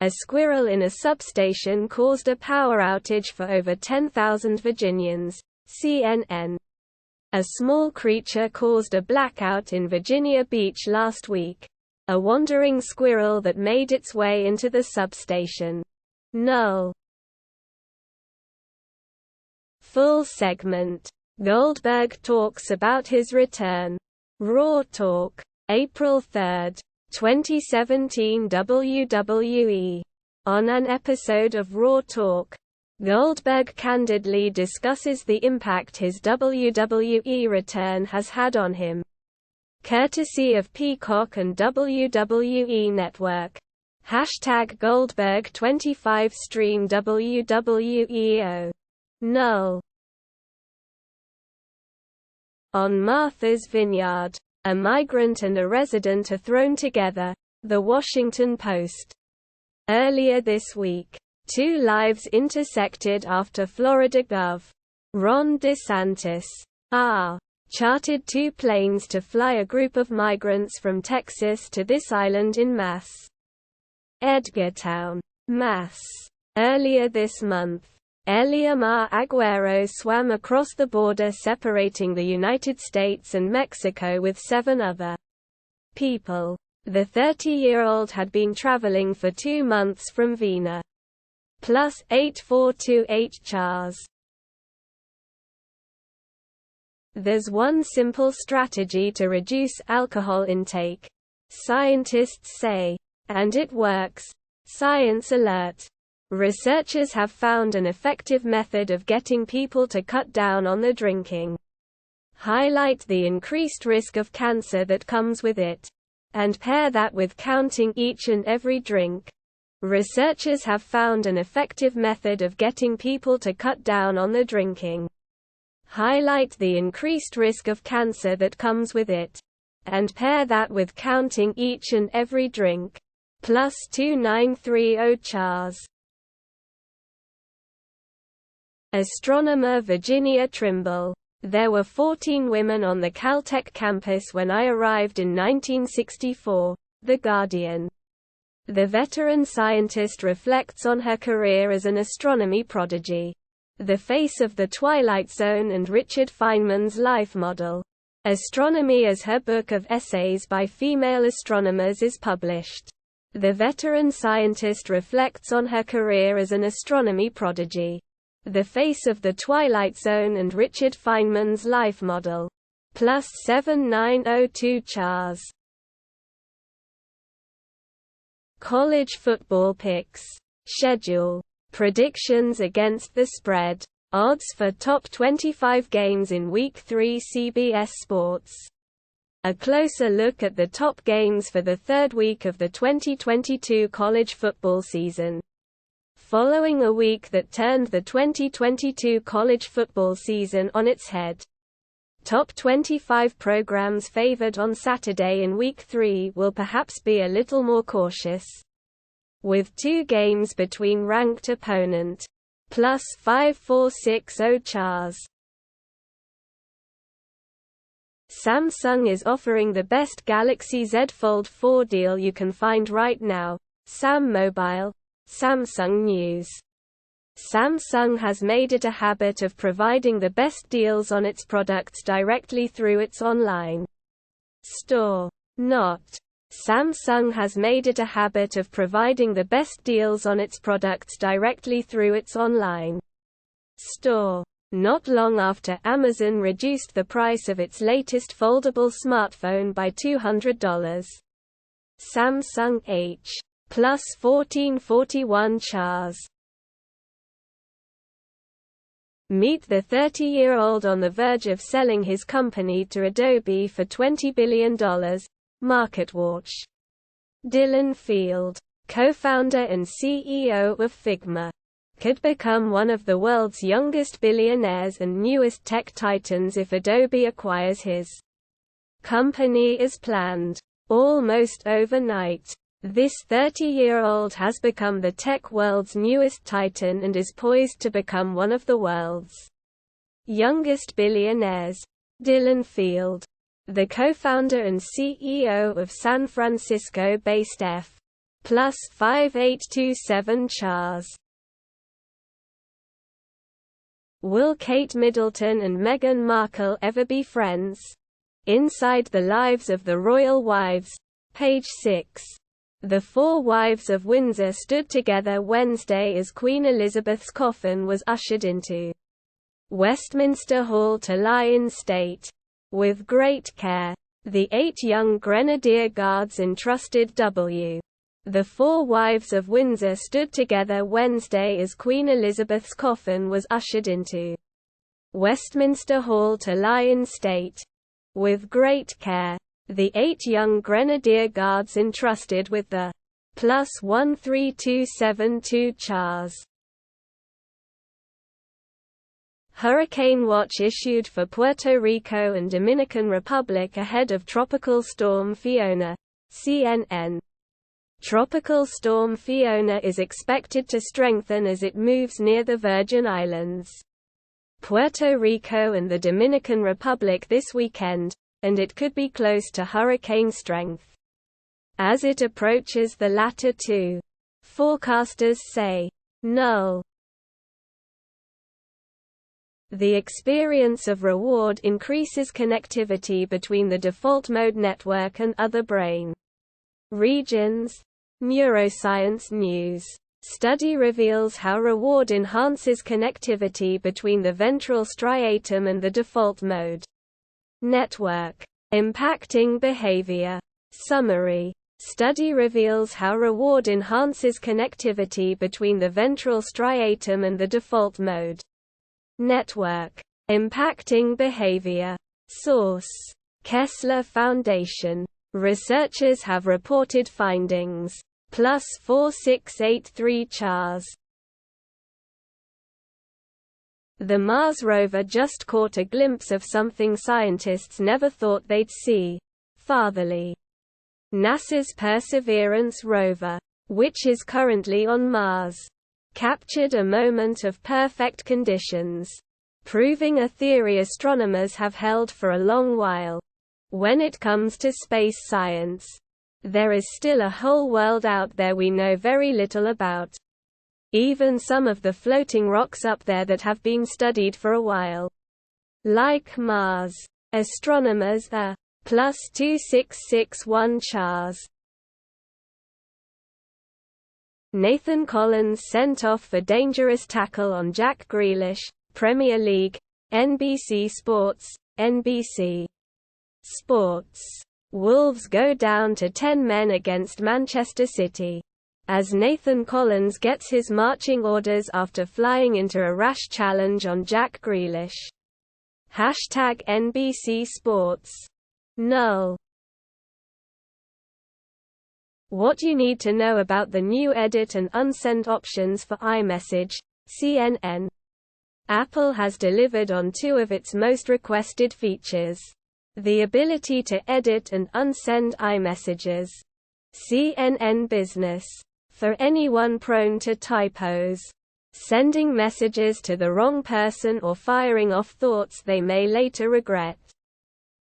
A squirrel in a substation caused a power outage for over 10,000 Virginians, CNN. A small creature caused a blackout in Virginia Beach last week. A wandering squirrel that made its way into the substation. Null. Full segment. Goldberg talks about his return. Raw Talk. April 3, 2017 WWE. On an episode of Raw Talk, Goldberg candidly discusses the impact his WWE return has had on him. Courtesy of Peacock and WWE Network. #Goldberg25 Stream WWEO. Null. On Martha's Vineyard, a migrant and a resident are thrown together, The Washington Post. Earlier this week, 2 lives intersected after Florida Gov. Ron DeSantis chartered 2 planes to fly a group of migrants from Texas to this island in Edgartown, Mass. Earlier this month, Eliamar Aguero swam across the border separating the United States and Mexico with 7 other people. The 30-year-old had been traveling for 2 months from Vienna. Plus 8428 chars. There's one simple strategy to reduce alcohol intake, scientists say. And it works. Science alert. Researchers have found an effective method of getting people to cut down on the drinking. Highlight the increased risk of cancer that comes with it. And pair that with counting each and every drink. Researchers have found an effective method of getting people to cut down on the drinking. Highlight the increased risk of cancer that comes with it. And pair that with counting each and every drink. Plus 2930 chars. Astronomer Virginia Trimble. There were 14 women on the Caltech campus when I arrived in 1964, The Guardian. The veteran scientist reflects on her career as an astronomy prodigy. The Face of the Twilight Zone and Richard Feynman's Life Model. Astronomy as her book of essays by female astronomers is published. The veteran scientist reflects on her career as an astronomy prodigy. The Face of the Twilight Zone and Richard Feynman's Life Model. Plus 7902 chars. College football picks. Schedule. Predictions against the spread. Odds for top 25 games in Week 3 CBS Sports. A closer look at the top games for the 3rd week of the 2022 college football season. Following a week that turned the 2022 college football season on its head. Top 25 programs favored on Saturday in Week 3 will perhaps be a little more cautious. With 2 games between ranked opponent. Plus 5460 chars. Samsung is offering the best Galaxy Z Fold 4 deal you can find right now. Sam Mobile. Samsung News. Samsung has made it a habit of providing the best deals on its products directly through its online store. Samsung has made it a habit of providing the best deals on its products directly through its online store. Not long after Amazon reduced the price of its latest foldable smartphone by $200. Samsung H. Plus 1441 chars. Meet the 30-year-old on the verge of selling his company to Adobe for $20 billion. MarketWatch. Dylan Field, co-founder and CEO of Figma, could become one of the world's youngest billionaires and newest tech titans if Adobe acquires his company as planned. Almost overnight, this 30-year-old has become the tech world's newest titan and is poised to become one of the world's youngest billionaires. Dylan Field, the co-founder and CEO of San Francisco-based F. +5827 Chars. Will Kate Middleton and Meghan Markle ever be friends? Inside the Lives of the Royal Wives, page 6. The four wives of Windsor stood together Wednesday as Queen Elizabeth's coffin was ushered into Westminster Hall to lie in state. With great care, the 8 young Grenadier Guards entrusted W. The four wives of Windsor stood together Wednesday as Queen Elizabeth's coffin was ushered into Westminster Hall to lie in state. With great care, the 8 young Grenadier Guards entrusted with the +13272 Chars. Hurricane watch issued for Puerto Rico and Dominican Republic ahead of Tropical Storm Fiona. CNN. Tropical Storm Fiona is expected to strengthen as it moves near the Virgin Islands, Puerto Rico and the Dominican Republic this weekend, and it could be close to hurricane strength as it approaches the latter two, forecasters say. Null. The experience of reward increases connectivity between the default mode network and other brain regions. Neuroscience News. Study reveals how reward enhances connectivity between the ventral striatum and the default mode network, impacting behavior. Summary. Study reveals how reward enhances connectivity between the ventral striatum and the default mode network, impacting behavior. Source: Kessler Foundation. Researchers have reported findings. +4683 Chars. The Mars rover just caught a glimpse of something scientists never thought they'd see. Fatherly. NASA's Perseverance rover, which is currently on Mars, captured a moment of perfect conditions, proving a theory astronomers have held for a long while. When it comes to space science, there is still a whole world out there we know very little about. Even some of the floating rocks up there that have been studied for a while. Like Mars. Astronomers are +2661 Chars. Nathan Collins sent off for dangerous tackle on Jack Grealish, Premier League, NBC Sports, NBC Sports. Wolves go down to 10 men against Manchester City, as Nathan Collins gets his marching orders after flying into a rash challenge on Jack Grealish. #NBC Sports. Null. What you need to know about the new edit and unsend options for iMessage, CNN. Apple has delivered on 2 of its most requested features. The ability to edit and unsend iMessages. CNN Business. For anyone prone to typos, sending messages to the wrong person or firing off thoughts they may later regret.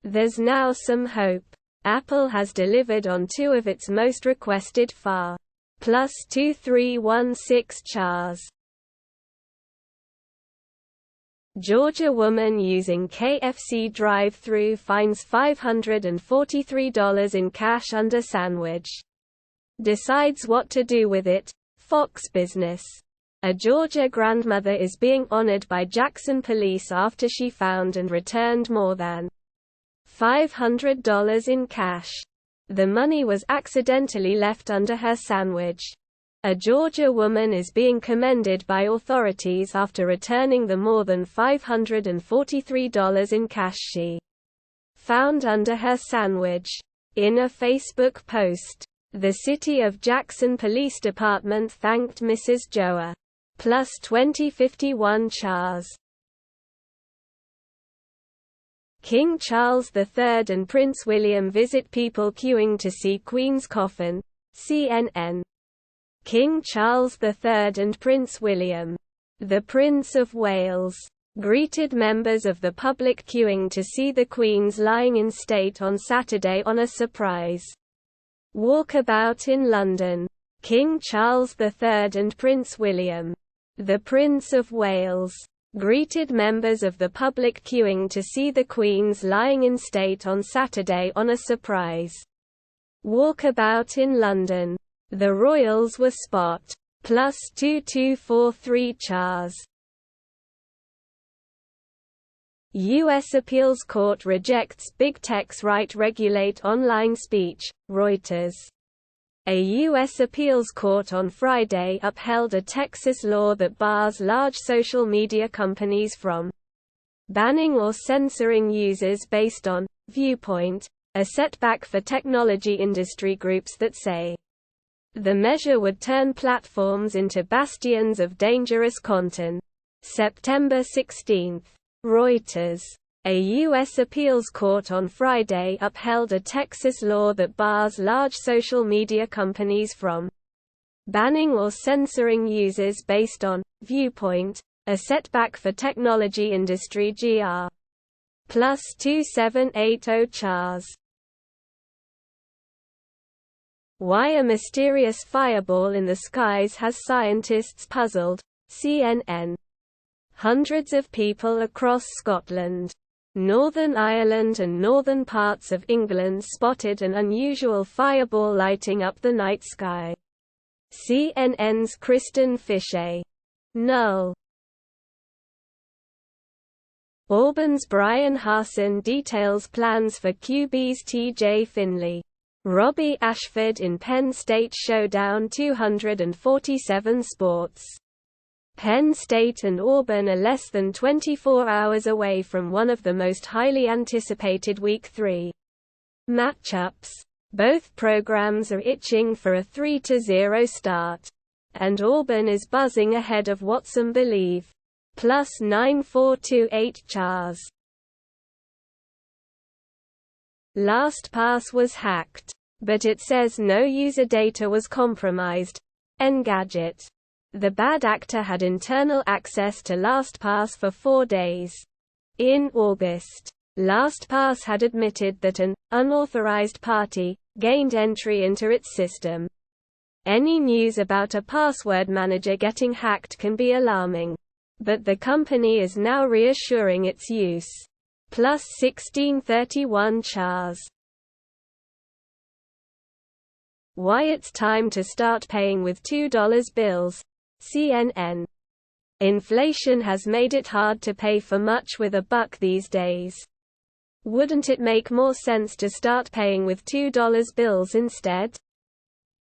There's now some hope. Apple has delivered on 2 of its most requested FAR. +2316 Chars. Georgia woman using KFC drive-thru finds $543 in cash under sandwich. Decides what to do with it. Fox Business. A Georgia grandmother is being honored by Jackson police after she found and returned more than $500 in cash. The money was accidentally left under her sandwich. A Georgia woman is being commended by authorities after returning the more than $543 in cash she found under her sandwich. In a Facebook post, the City of Jackson Police Department thanked Mrs. Joa. +2051 Chars. King Charles III and Prince William visit people queuing to see Queen's coffin. CNN. King Charles III and Prince William, the Prince of Wales, greeted members of the public queuing to see the Queen's lying in state on Saturday on a surprise walkabout in London. King Charles III and Prince William, the Prince of Wales, greeted members of the public queuing to see the Queen's lying in state on Saturday on a surprise walkabout in London. The royals were spot +2243 Chars. U.S. Appeals Court rejects Big Tech's right regulate online speech, Reuters. A U.S. appeals court on Friday upheld a Texas law that bars large social media companies from banning or censoring users based on viewpoint, a setback for technology industry groups that say the measure would turn platforms into bastions of dangerous content. September 16. Reuters. A U.S. appeals court on Friday upheld a Texas law that bars large social media companies from banning or censoring users based on viewpoint, a setback for technology industry GR. +2780 Chars. Why a mysterious fireball in the skies has scientists puzzled. CNN. Hundreds of people across Scotland, Northern Ireland and northern parts of England spotted an unusual fireball lighting up the night sky. CNN's Kristen Fisher. Null. Auburn's Bryan details plans for QBs T.J. Finley. Robby Ashford in Penn State showdown 247 Sports. Penn State and Auburn are less than 24 hours away from one of the most highly anticipated Week 3 matchups. Both programs are itching for a 3-0 start. And Auburn is buzzing ahead of what some believe. +9428 Chars. LastPass was hacked, but it says no user data was compromised. Engadget. The bad actor had internal access to LastPass for 4 days. In August, LastPass had admitted that an unauthorized party gained entry into its system. Any news about a password manager getting hacked can be alarming, but the company is now reassuring its use. +1631 Chars. Why it's time to start paying with $2 bills. CNN. Inflation has made it hard to pay for much with a buck these days. Wouldn't it make more sense to start paying with $2 bills instead?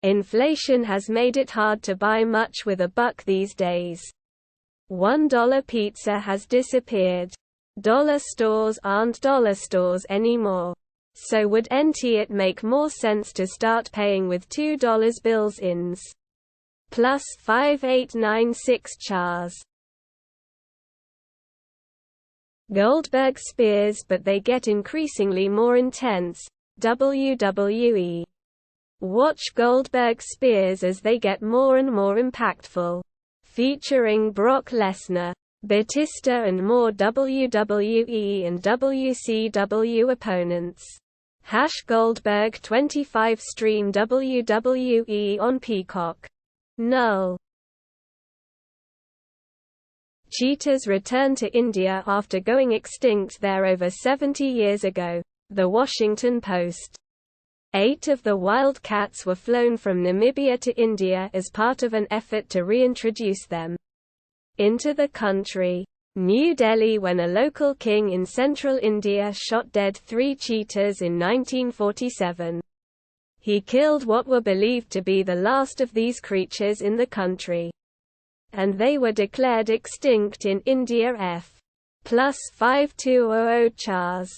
Inflation has made it hard to buy much with a buck these days. $1 pizza has disappeared. Dollar stores aren't dollar stores anymore. So wouldn't it make more sense to start paying with $2 bills ins? +5896 Chars. Goldberg Spears, but they get increasingly more intense. WWE. Watch Goldberg Spears as they get more and more impactful. Featuring Brock Lesnar, Batista and more WWE and WCW opponents. #Goldberg 25 stream WWE on Peacock. Null. Cheetahs return to India after going extinct there over 70 years ago. The Washington Post. 8 of the wild cats were flown from Namibia to India as part of an effort to reintroduce them into the country. New Delhi, when a local king in central India shot dead 3 cheetahs in 1947. He killed what were believed to be the last of these creatures in the country. And they were declared extinct in India. +5200 Chars.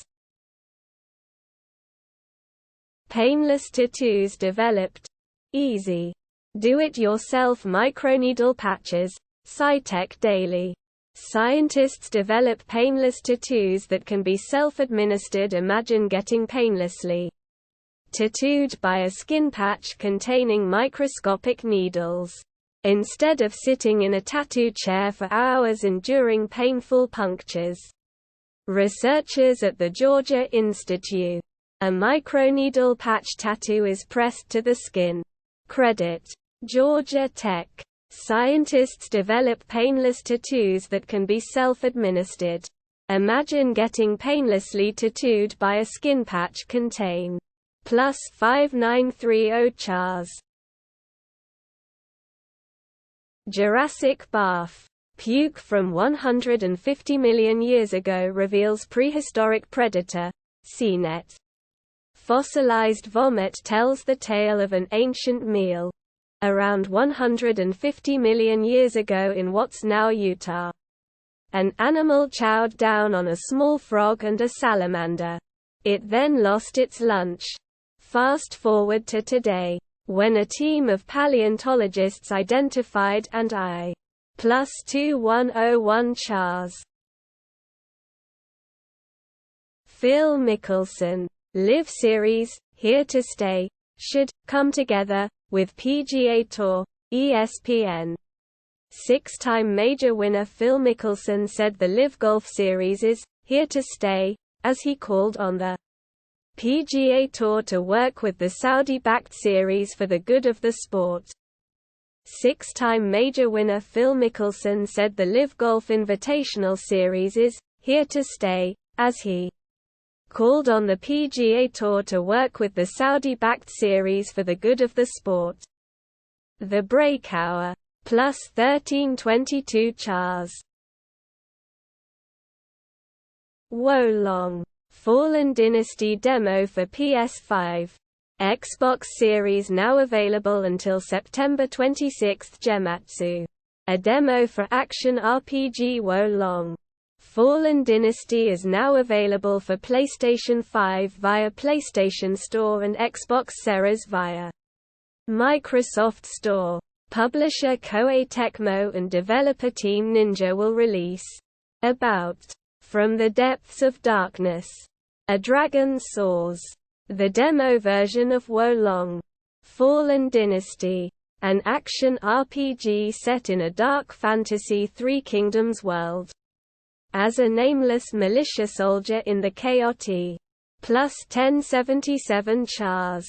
Painless Tattoos Developed. Easy. Do-it-yourself microneedle patches. SciTech Daily. Scientists develop painless tattoos that can be self-administered. Imagine getting painlessly tattooed by a skin patch containing microscopic needles, instead of sitting in a tattoo chair for hours enduring painful punctures. Researchers at the Georgia Institute. A microneedle patch tattoo is pressed to the skin. Credit. Georgia Tech. Scientists develop painless tattoos that can be self-administered. Imagine getting painlessly tattooed by a skin patch contain +5930 chars. Jurassic Barf. Puke from 150 million years ago reveals prehistoric predator, CNET. Fossilized vomit tells the tale of an ancient meal. Around 150 million years ago in what's now Utah. An animal chowed down on a small frog and a salamander. It then lost its lunch. Fast forward to today, when a team of paleontologists identified and I+2101 chars. Phil Mickelson. Live Series, Here to Stay, should come together, with PGA Tour, ESPN. Six-time major winner Phil Mickelson said the Live Golf Series is here to stay, as he called on the PGA Tour to work with the Saudi-backed series for the good of the sport. Six-time major winner Phil Mickelson said the Live Golf Invitational Series is here to stay, as he called on the PGA Tour to work with the Saudi-backed series for the good of the sport. The Breakhour. +1322 chars. Wolong. Fallen Dynasty demo for PS5. Xbox Series now available until September 26. Gematsu. A demo for action RPG Wolong. Fallen Dynasty is now available for PlayStation 5 via PlayStation Store and Xbox Series via Microsoft Store. Publisher Koei Tecmo and developer Team Ninja will release About From the Depths of Darkness. A Dragon Soars. The demo version of Wolong. Fallen Dynasty. An action RPG set in a dark fantasy Three Kingdoms world. As a nameless militia soldier in the KOT. +1077 chars.